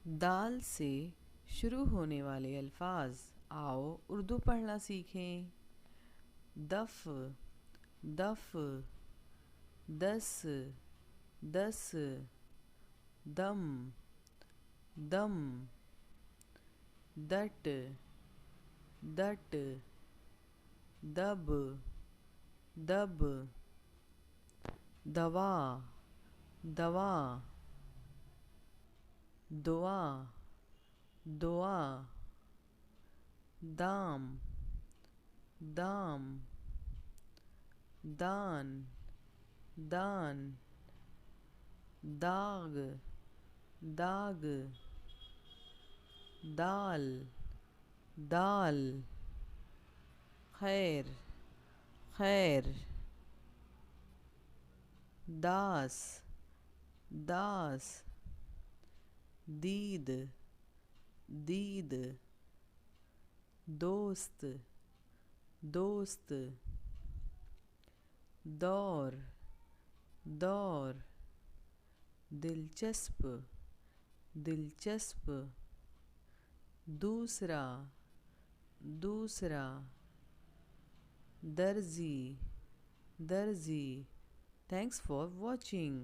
دال سے شروع ہونے والے الفاظ آؤ اردو پڑھنا سیکھیں۔ دف، دف، دس، دس، دم، دم، دٹ، دٹ، دب، دب، دوا، دوا، دعا، دعا، دام، دام، دان، دان، داغ، داغ، دال، دال، خیر، خیر، داس، داس، دید، دید، دوست، دوست، دور، دور، دلچسپ، دلچسپ، دوسرا، دوسرا، درزی، درزی۔ Thanks for watching.